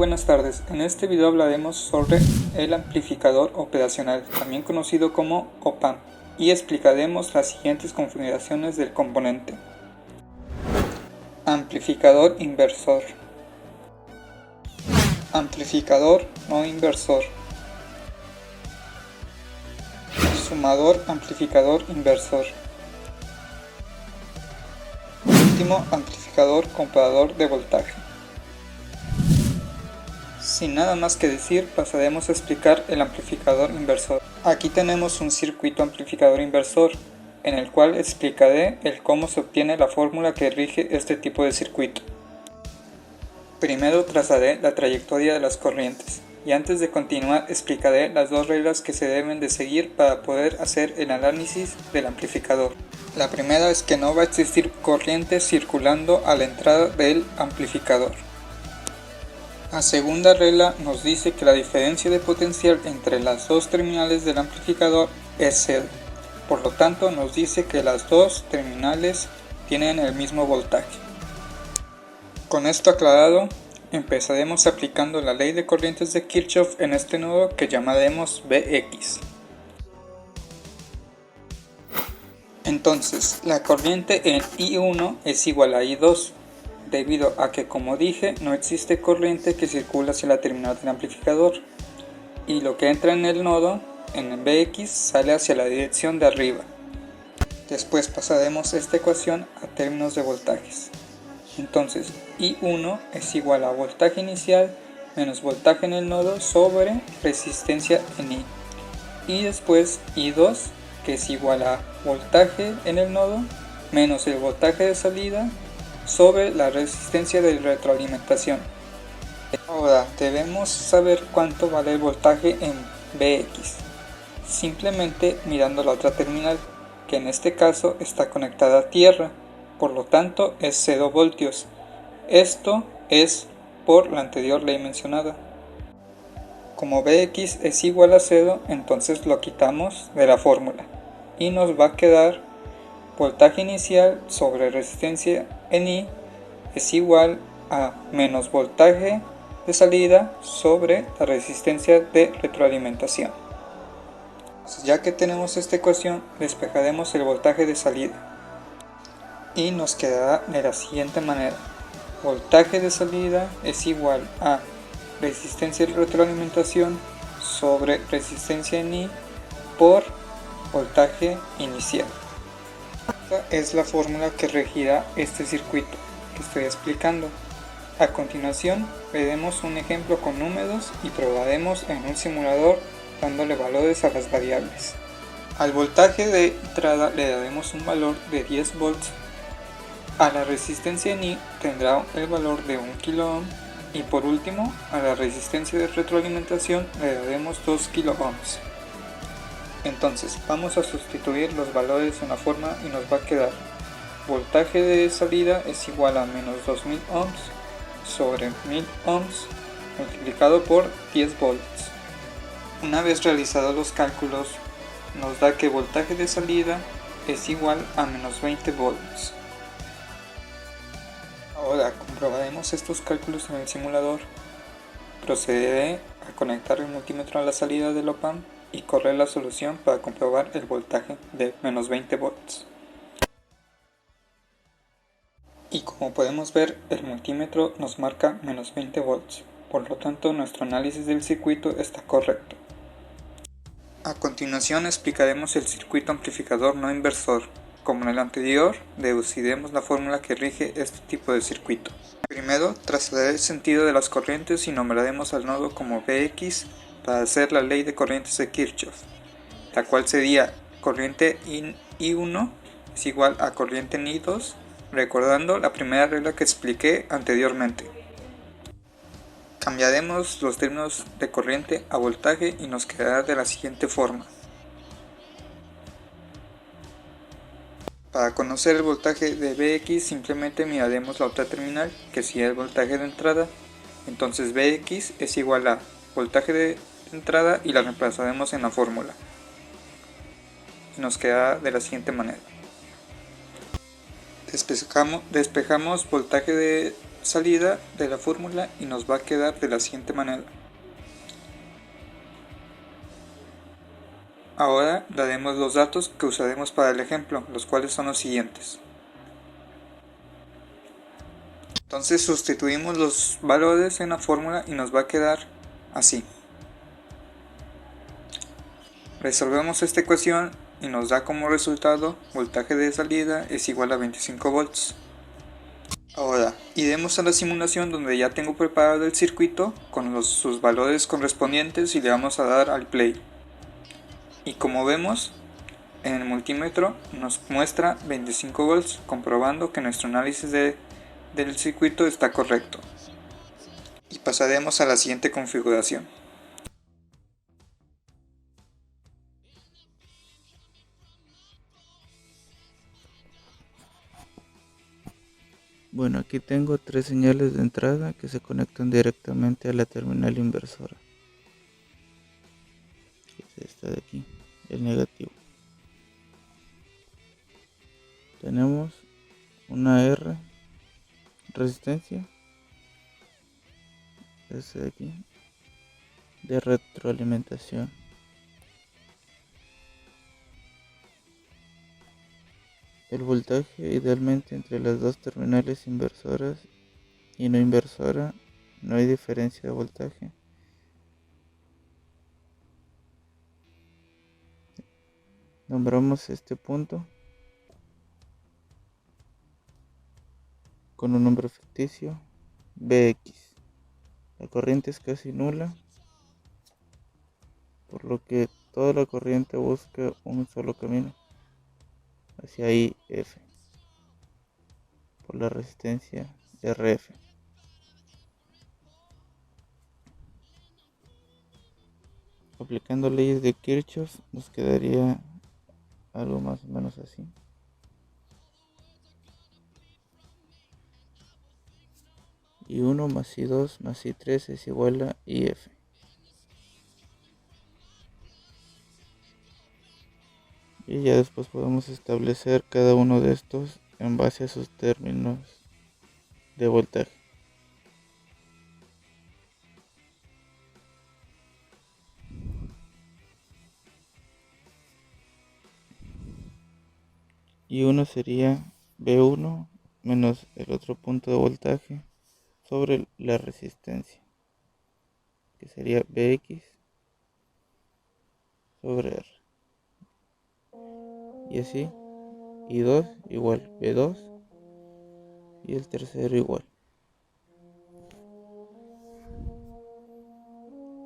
buenas tardes. En este video hablaremos sobre el amplificador operacional, también conocido como op-amp, y explicaremos las siguientes configuraciones del componente. Amplificador inversor. Amplificador no inversor. Sumador amplificador inversor. Último amplificador comparador de voltaje. Sin nada más que decir, pasaremos a explicar el amplificador inversor. Aquí tenemos un circuito amplificador inversor, en el cual explicaré el cómo se obtiene la fórmula que rige este tipo de circuito. Primero trazaré la trayectoria de las corrientes, y antes de continuar explicaré las dos reglas que se deben de seguir para poder hacer el análisis del amplificador. La primera es que no va a existir corriente circulando a la entrada del amplificador. La segunda regla nos dice que la diferencia de potencial entre las dos terminales del amplificador es cero. Por lo tanto, nos dice que las dos terminales tienen el mismo voltaje. Con esto aclarado, empezaremos aplicando la ley de corrientes de Kirchhoff en este nodo que llamaremos Vx. Entonces, la corriente en I1 es igual a I2. Debido a que, como dije, no existe corriente que circula hacia la terminal del amplificador, y lo que entra en el nodo, en el Vx, sale hacia la dirección de arriba. Después pasaremos esta ecuación a términos de voltajes. Entonces, I1 es igual a voltaje inicial menos voltaje en el nodo sobre resistencia en I. Y después I2, que es igual a voltaje en el nodo menos el voltaje de salida sobre la resistencia de retroalimentación. Ahora debemos saber cuánto vale el voltaje en Vx, simplemente mirando la otra terminal, que en este caso está conectada a tierra, por lo tanto es 0 voltios. Esto es por la anterior ley mencionada. Como Vx es igual a 0, entonces lo quitamos de la fórmula y nos va a quedar voltaje inicial sobre resistencia en I es igual a menos voltaje de salida sobre la resistencia de retroalimentación. Ya que tenemos esta ecuación, despejaremos el voltaje de salida y nos quedará de la siguiente manera: voltaje de salida es igual a resistencia de retroalimentación sobre resistencia en I por voltaje inicial. Esta es la fórmula que regirá este circuito que estoy explicando. A continuación veremos un ejemplo con números y probaremos en un simulador dándole valores a las variables. Al voltaje de entrada le daremos un valor de 10 volts, a la resistencia en I tendrá el valor de 1 kΩ y por último a la resistencia de retroalimentación le daremos 2 kΩ. Entonces vamos a sustituir los valores en la forma y nos va a quedar voltaje de salida es igual a menos 2000 ohms sobre 1000 ohms multiplicado por 10 volts. Una vez realizados los cálculos, nos da que voltaje de salida es igual a menos 20 volts. Ahora comprobaremos estos cálculos en el simulador. Procederé a conectar el multímetro a la salida del op-amp y correr la solución para comprobar el voltaje de menos 20 volts. Y como podemos ver, el multímetro nos marca menos 20 volts, por lo tanto nuestro análisis del circuito está correcto. A continuación explicaremos el circuito amplificador no inversor. Como en el anterior, deduciremos la fórmula que rige este tipo de circuito. Primero, trazaré el sentido de las corrientes y nombraremos al nodo como Vx para hacer la ley de corrientes de Kirchhoff, la cual sería corriente en I1 es igual a corriente en I2, recordando la primera regla que expliqué anteriormente. Cambiaremos los términos de corriente a voltaje y nos quedará de la siguiente forma. Para conocer el voltaje de Vx simplemente miraremos la otra terminal, que sería el voltaje de entrada. Entonces Vx es igual a voltaje de entrada y la reemplazaremos en la fórmula. Y nos queda de la siguiente manera. Despejamos voltaje de salida de la fórmula y nos va a quedar de la siguiente manera. Ahora daremos los datos que usaremos para el ejemplo, los cuales son los siguientes. Entonces sustituimos los valores en la fórmula y nos va a quedar así. Resolvemos esta ecuación y nos da como resultado voltaje de salida es igual a 25 volts. Ahora iremos a la simulación donde ya tengo preparado el circuito con sus valores correspondientes y le vamos a dar al play. Y como vemos, en el multímetro nos muestra 25 volts, comprobando que nuestro análisis del circuito está correcto. Y pasaremos a la siguiente configuración. Bueno, aquí tengo 3 señales de entrada que se conectan directamente a la terminal inversora. Es esta de aquí, el negativo. Tenemos una R, resistencia, esta de aquí, de retroalimentación. El voltaje idealmente entre las dos terminales inversoras y no inversora, no hay diferencia de voltaje. Nombramos este punto con un nombre ficticio, Bx. La corriente es casi nula, por lo que toda la corriente busca un solo camino, hacia IF, por la resistencia RF. Aplicando leyes de Kirchhoff nos quedaría algo más o menos así. I1 más I2 más I3 es igual a IF. Y ya después podemos establecer cada uno de estos en base a sus términos de voltaje. I1 sería B1 menos el otro punto de voltaje sobre la resistencia, que sería Bx sobre R. Y así, I2 igual B2 y el tercero igual.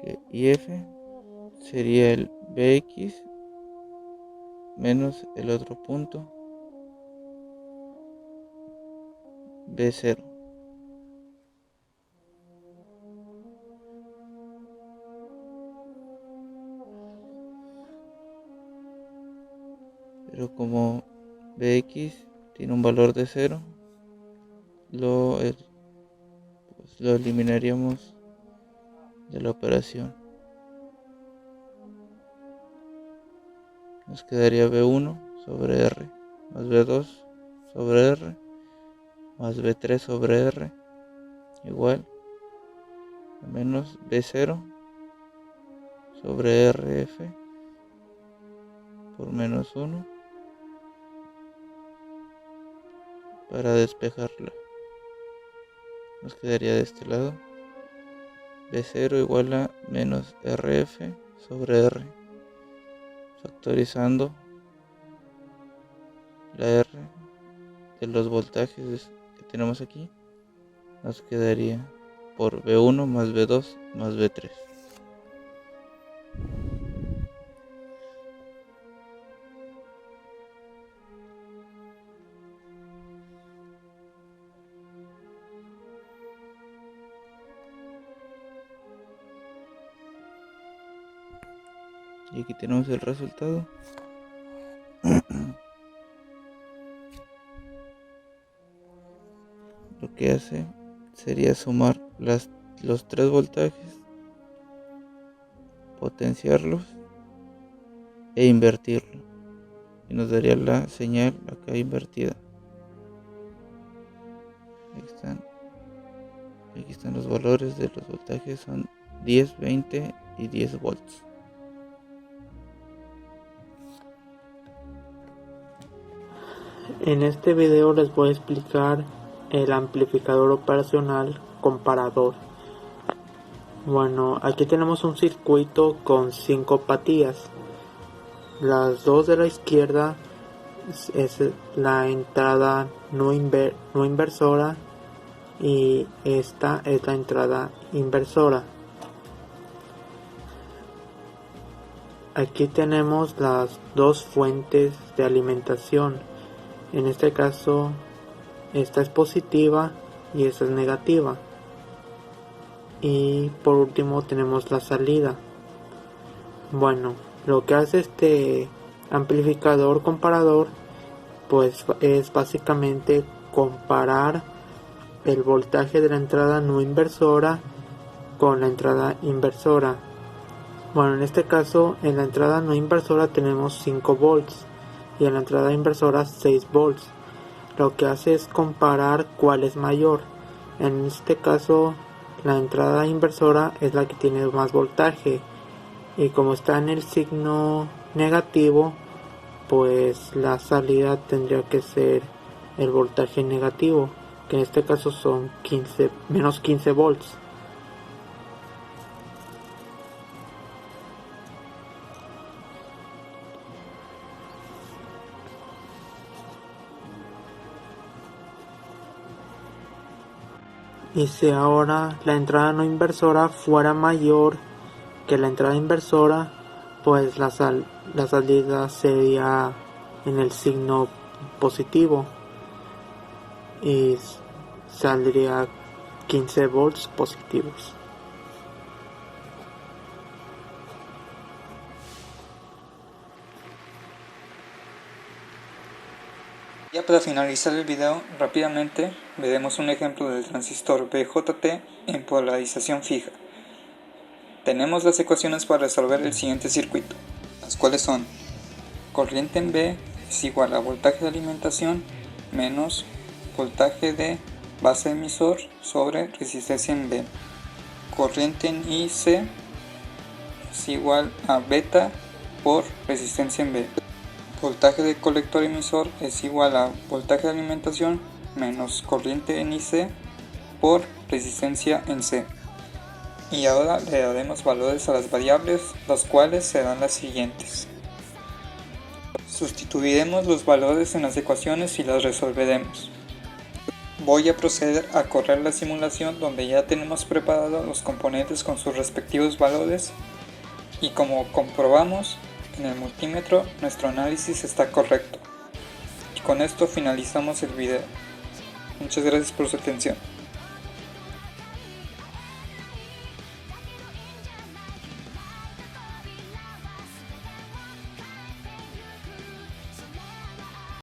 Que IF sería el Bx menos el otro punto B0. Pero como Bx tiene un valor de 0, lo eliminaríamos de la operación. Nos quedaría B1 sobre R más B2 sobre R más B3 sobre R igual a menos B0 sobre RF por menos 1 para despejarla. Nos quedaría de este lado B0 igual a menos RF sobre R, factorizando la R de los voltajes que tenemos aquí, nos quedaría por B1 más B2 más B3. Y aquí tenemos el resultado. Lo que hace sería sumar los tres voltajes, potenciarlos e invertirlo, y nos daría la señal acá invertida. Ahí están. Aquí están los valores de los voltajes, son 10, 20 y 10 volts. En este video les voy a explicar el amplificador operacional comparador. Bueno, aquí tenemos un circuito con 5 patillas. Las dos de la izquierda es la entrada no inversora y esta es la entrada inversora. Aquí tenemos las dos fuentes de alimentación. En este caso, esta es positiva y esta es negativa. Y por último tenemos la salida. Bueno, lo que hace este amplificador comparador pues es básicamente comparar el voltaje de la entrada no inversora con la entrada inversora. Bueno, en este caso en la entrada no inversora tenemos 5 volts y en la entrada inversora 6 volts. Lo que hace es comparar cuál es mayor. En este caso la entrada inversora es la que tiene más voltaje y como está en el signo negativo, pues la salida tendría que ser el voltaje negativo, que en este caso son menos 15 volts. Y si ahora la entrada no inversora fuera mayor que la entrada inversora, pues la salida sería en el signo positivo y saldría 15 volts positivos. Ya para finalizar el video, rápidamente veremos un ejemplo del transistor BJT en polarización fija. Tenemos las ecuaciones para resolver el siguiente circuito, las cuales son: corriente en B es igual a voltaje de alimentación menos voltaje de base emisor sobre resistencia en B. Corriente en IC es igual a beta por resistencia en B. Voltaje de colector emisor es igual a voltaje de alimentación menos corriente en IC por resistencia en C. Y ahora le daremos valores a las variables, las cuales serán las siguientes. Sustituiremos los valores en las ecuaciones y las resolveremos. Voy a proceder a correr la simulación donde ya tenemos preparados los componentes con sus respectivos valores y como comprobamos en el multímetro, nuestro análisis está correcto. Y con esto finalizamos el video. Muchas gracias por su atención.